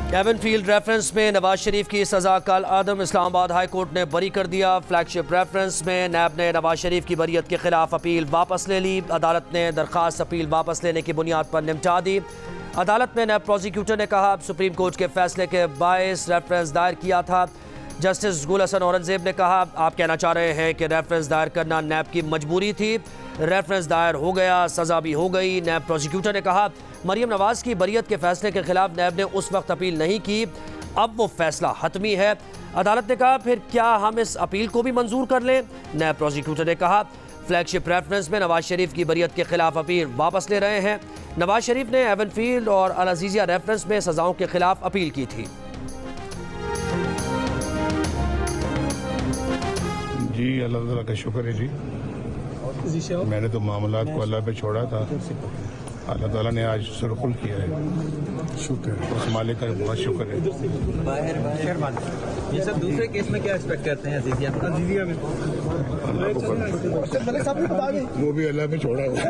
Avenfield reference में नवाज शरीफ की सजा कल आदम इस्लामाबाद हाई कोर्ट ने बरी कर दिया। फ्लैगशिप रेफरेंस में नैब ने नवाज शरीफ की बरीयत के खिलाफ अपील वापस ले ली। अदालत ने दरख्वास्त अपील वापस लेने की बुनियाद पर निपटा दी। अदालत में नैब प्रोसिक्यूटर ने कहा सुप्रीम कोर्ट के फैसले के बायस रेफरेंस दायर किया था। जस्टिस गुल हसन औरंगजेब ने कहा आप कहना चाह रहे हैं कि रेफरेंस दायर करना नैब की मजबूरी थी। रेफरेंस दायर हो गया, सजा भी हो गई। नैब प्रोसिक्यूटर ने कहा मरियम नवाज की बरीयत के फैसले के खिलाफ नैब ने उस वक्त अपील नहीं की, अब वो फैसला हतमी है। अदालत ने कहा फिर क्या हम इस अपील को भी मंजूर कर लें? नैब प्रोसिक्यूटर ने कहा फ्लैगशिप रेफरेंस में नवाज शरीफ की बरीयत के खिलाफ अपील वापस ले रहे हैं। नवाज शरीफ ने एवनफील्ड और अल अजीजिया रेफरेंस में सजाओं के खिलाफ अपील की थी। जी अल्लाह ताला का शुक्र है जी, मैंने तो मामलात को अल्लाह पे छोड़ा था, अल्लाह ताला ने आज सुरखुल किया है। शुक्र है, उस मालिक का बहुत शुक्र है। ये सब दूसरे केस में क्या एक्सपेक्ट करते हैं अजीजिया में? वो भी अल्लाह पे छोड़ा हुआ।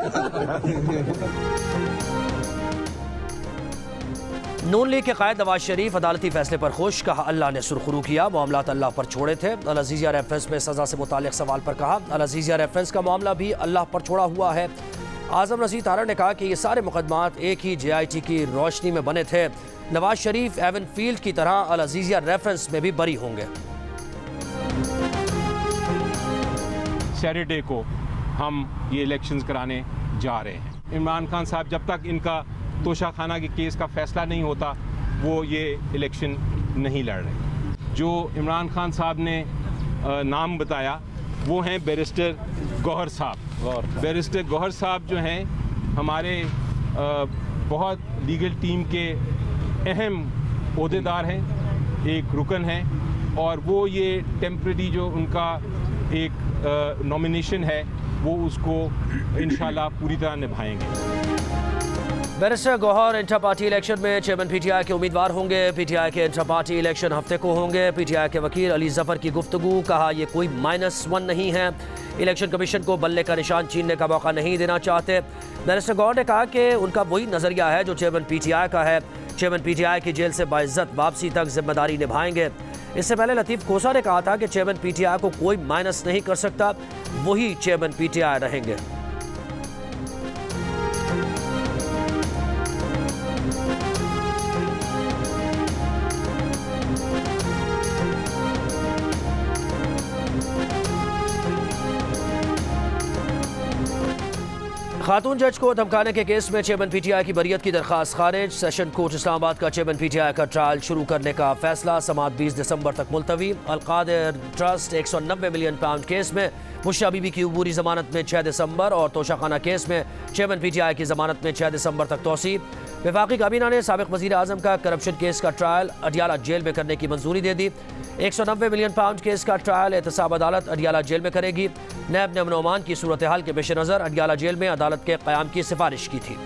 नून लीग के कायद नवाज शरीफ अदालती फैसले पर खुश, कहा अल्लाह ने सुरखरू किया, मामलात अल्लाह पर छोड़े थे। अल अजीजिया रेफरेंस में सजा से मुतालिक सवाल पर कहा अल अजीजिया रेफरेंस का मामला भी अल्लाह पर छोड़ा हुआ है। आजम रशीद तारा ने कहा कि ये सारे मुकदमात एक ही JIT की रोशनी में बने थे। नवाज शरीफ एवनफील्ड की तरह अल अजीजिया रेफरेंस में भी बरी होंगे। सैटरडे को हम ये इलेक्शंस कराने जा रहे हैं। इमरान खान साहब जब तक इनका तोशा खाना के केस का फैसला नहीं होता वो ये इलेक्शन नहीं लड़ रहे। जो इमरान खान साहब ने नाम बताया वो हैं बैरिस्टर गौहर साहब। बैरिस्टर गौहर साहब जो हैं हमारे बहुत लीगल टीम के अहम ओहदेदार हैं, एक रुकन हैं, और वो ये टेम्परेरी जो उनका एक नॉमिनेशन है वो उसको इंशाल्लाह पूरी तरह निभाएंगे। Barrister Gohar inter party election में चेयरमैन PTI के उम्मीदवार होंगे। PTI के इंटर पार्टी इलेक्शन हफ्ते को होंगे। PTI के वकील अली जफर की गुफ्तगू, कहा यह कोई -1 नहीं है, इलेक्शन कमीशन को बल्ले का निशान छीनने का मौका नहीं देना चाहते। बैरिस्टर गौहर ने कहा कि उनका वही नज़रिया है जो चेयरमैन PTI का है। चेयरमैन PTI की जेल से बाइज्जत वापसी तक जिम्मेदारी निभाएंगे। इससे पहले लतीफ़ खोसा ने कहा था कि चेयरमैन PTI को कोई माइनस नहीं कर सकता, वही चेयरमैन PTI रहेंगे। खातून जज को धमकाने के केस में चेयरमैन PTI की बरीयत की दरख्वास्त खारिज। सेशन कोर्ट इस्लामाबाद का चेयरमैन PTI का ट्रायल शुरू करने का फैसला, समाअत 20 दिसंबर तक मुलतवी। Al Qadir trust 190 million pound case में मुश्ता बीबी की अबूरी जमानत में 6 दिसंबर और तोशाखाना केस में चेयरमैन PTI की जमानत में 6 दिसंबर तक तोसी। वफाकी काबीना ने साबिक वज़ीर आज़म का करप्शन केस का ट्रायल अडियाला जेल में करने की मंजूरी दे दी। 190 मिलियन पाउंड केस का ट्रायल एहतसाब अदालत अडियाला जेल में करेगी। नैब ने अमन ओमान की सूरत हाल के पेश नज़र अडियाला जेल में अदालत के क़याम की सिफारिश की थी।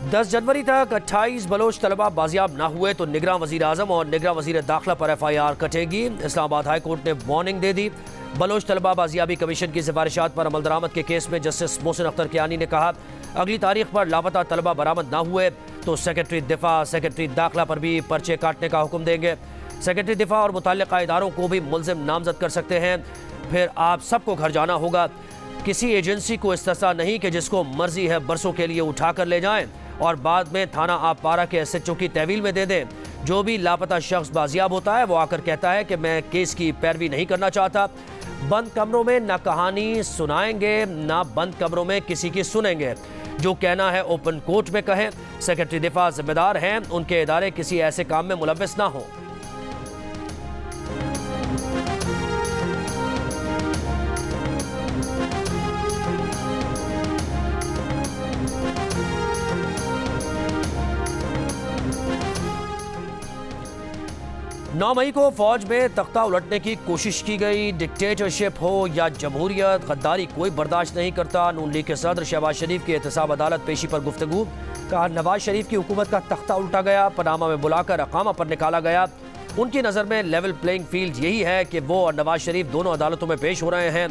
दस जनवरी तक 28 बलोच तलबा बाजियाब न हुए तो निगरान वज़ीर आज़म और निगरान वज़ीर दाखिला पर FIR कटेगी। इस्लामाबाद हाई कोर्ट ने वार्निंग दे दी। बलोच तलबा बाजियाबी कमीशन की सिफारिशात पर अमल दरामद के केस में जस्टिस मोहसिन अख्तर कियानी ने कहा अगली तारीख पर लापता तलबा बरामद न हुए तो सेक्रेटरी दिफा सेक्रेटरी दाखिला पर भी पर्चे काटने का हुक्म देंगे। सेक्रेटरी दिफा और मुतल्लिका इदारों को भी मुल्जिम नामजद कर सकते हैं। फिर आप सबको घर जाना होगा। किसी एजेंसी को इस्तिस्ना नहीं कि जिसको मर्जी है बरसों के लिए उठा कर ले जाएं और बाद में थाना आप पारा के SHO की तहवील में दे दें। जो भी लापता शख्स बाजियाब होता है वो आकर कहता है कि मैं केस की पैरवी नहीं करना चाहता। बंद कमरों में ना कहानी सुनाएंगे ना बंद कमरों में किसी की सुनेंगे। जो कहना है ओपन कोर्ट में कहें। सेक्रेटरी दिफा जिम्मेदार हैं, उनके इदारे किसी ऐसे काम में मुलव्वस ना हो। नौ मई को फौज में तख्ता उलटने की कोशिश की गई। डिक्टेटरशिप हो या जमहूरियत, गद्दारी कोई बर्दाश्त नहीं करता। नून लीग के सदर शहबाज शरीफ की एहतसाब अदालत पेशी पर गुफ्तगू, कहा नवाज शरीफ की हुकूमत का तख्ता उल्टा गया, पनामा में बुलाकर अकामा पर निकाला गया। उनकी नज़र में लेवल प्लेइंग फील्ड यही है कि वो और नवाज शरीफ दोनों अदालतों में पेश हो रहे हैं।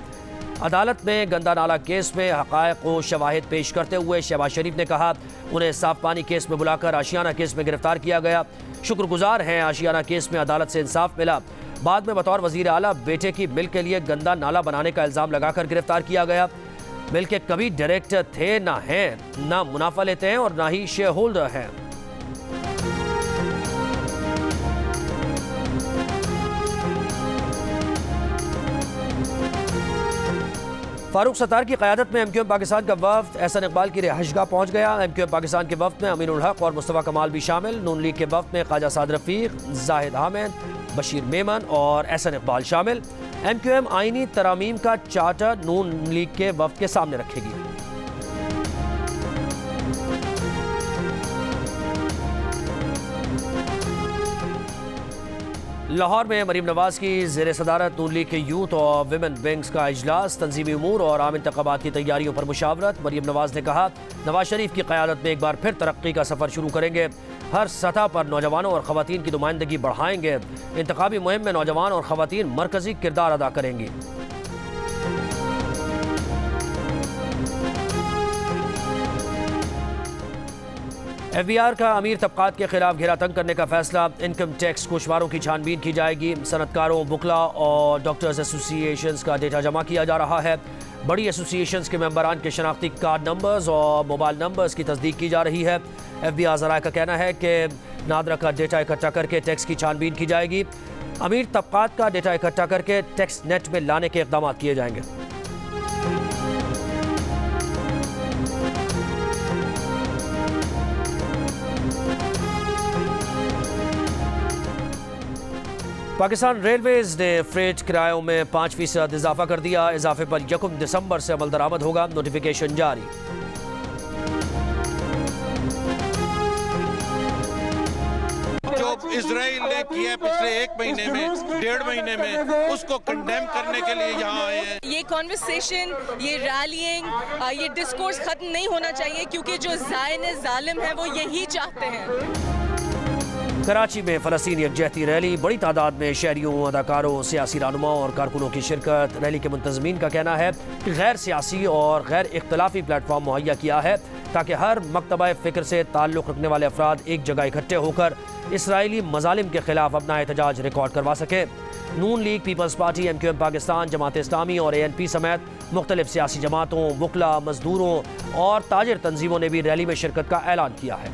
अदालत में गंदा नाला केस में हक़ाइक़ व शवाहिद पेश करते हुए शहबाज शरीफ ने कहा उन्हें साफ पानी केस में बुलाकर आशियाना केस में गिरफ्तार किया गया। शुक्रगुजार हैं आशियाना केस में अदालत से इंसाफ मिला। बाद में बतौर वज़ीर आला बेटे की मिल के लिए गंदा नाला बनाने का इल्ज़ाम लगाकर गिरफ्तार किया गया। मिल के कभी डायरेक्टर थे ना हैं, ना मुनाफा लेते हैं और ना ही शेयर होल्डर हैं। फारूक सत्तार की क़यादत में एमक्यूएम पाकिस्तान का वफ्द एहसन इकबाल की रिहाइशगाह पहुँच गया। एमक्यूएम पाकिस्तान के वफ्द में अमीनुल हक और मुस्तफ़ा कमाल भी शामिल। नून लीग के वफ्द में ख्वाजा साद रफ़ीक, जाहिद हामिद, बशीर मेमन और एहसन इकबाल शामिल। एमक्यूएम आईनी तरामीम का चार्टर नून लीग के वफ्द के सामने रखेगी। लाहौर में मरीम नवाज की ज़ेर सदारत नून लीग के यूथ और विमेन विंग्स का इजलास, तंजीमी उमूर और आम इंतखाबात की तैयारियों पर मुशावरत। मरीम नवाज ने कहा नवाज शरीफ की क़यादत में एक बार फिर तरक्की का सफ़र शुरू करेंगे। हर सतह पर नौजवानों और ख़वातीन की नुमाइंदगी बढ़ाएंगे। इंतखाबी मुहिम में नौजवान और ख़वातीन मरकज़ी किरदार अदा करेंगी। FBR का अमीर तबकात के खिलाफ घेरा तंग करने का फैसला। इनकम टैक्स कोशवारों की छानबीन की जाएगी। सनतकारों, बुकला और डॉक्टर्स एसोसिएशंस का डेटा जमा किया जा रहा है। बड़ी एसोसिएशंस के मेंबरान के शनाख्ती कार्ड नंबर्स और मोबाइल नंबर्स की तस्दीक की जा रही है। FBR ज़राए का कहना है कि नादरा का डेटा इकट्ठा करके टैक्स की छानबीन की जाएगी। अमीर तबकात का डेटा इकट्ठा करके टैक्स नेट में लाने के इक़दाम किए जाएंगे। पाकिस्तान रेलवेज ने फ्रेट किरायों में 5% इजाफा कर दिया। इजाफे पर 1 दिसंबर से अमल दरामद होगा। नोटिफिकेशन जारी। जो इजराइल ने किया पिछले 1 महीने में, 1.5 महीने में, उसको कंडेम करने के लिए यहाँ आए हैं। ये कॉन्वर्सेशन, ये रैलिंग, ये डिस्कोर्स खत्म नहीं होना चाहिए क्योंकि जो जालिम है वो यही चाहते हैं। कराची में फ़लस्तीनी यकजहती रैली, बड़ी तादाद में शहरियों, अदाकारों, सियासी रहनुमाओं और कारकुनों की शिरकत। रैली के मुंतज़मीन का कहना है कि गैर सियासी और गैर इख्तलाफी प्लेटफॉर्म मुहैया किया है ताकि हर मकतबा फ़िक्र से ताल्लुक़ रखने वाले अफराद एक जगह इकट्ठे होकर इसराइली मज़ालिम के खिलाफ अपना एहतजाज रिकॉर्ड करवा सके। Noon league, peoples party, MQM Pakistan, Jamaat Islami और ANP समेत मुख्तलिफ सियासी जमातों, वकला, मजदूरों और ताजिर तंजीमों ने भी रैली में शिरकत का ऐलान किया है।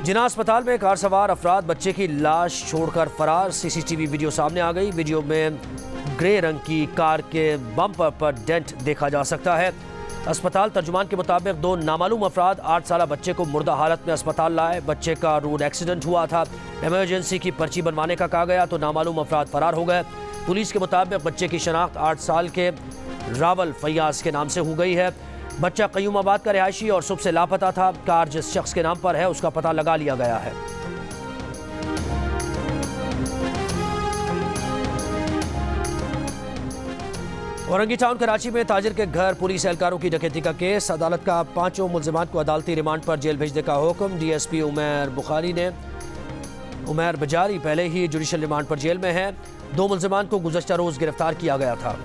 जिना अस्पताल में कार सवार अफराद बच्चे की लाश छोड़कर फरार। CCTV वीडियो सामने आ गई। वीडियो में ग्रे रंग की कार के बम्पर पर डेंट देखा जा सकता है। अस्पताल तर्जुमान के मुताबिक 2 नामालूम अफराद 8 साला बच्चे को मुर्दा हालत में अस्पताल लाए। बच्चे का रोड एक्सीडेंट हुआ था। इमरजेंसी की पर्ची बनवाने का कहा गया तो नामालूम अफराद फरार हो गए। पुलिस के मुताबिक बच्चे की शनाख्त 8 साल के रावल फैयाज के नाम से हो गई है। बच्चा कयूमाबाद का रिहायशी और सुबह से लापता था। कार जिस शख्स के नाम पर है उसका पता लगा लिया गया है। औरंगी टाउन कराची में ताजिर के घर पुलिस एहलकारों की डकैती का केस। अदालत का 5 मुल्जिमान को अदालती रिमांड पर जेल भेजने का हुक्म। DSP उमैर बुखारी ने उमैर बजारी पहले ही जुडिशल रिमांड पर जेल में है। 2 मुल्जिमान को गुज़श्ता रोज़ गिरफ्तार किया गया था।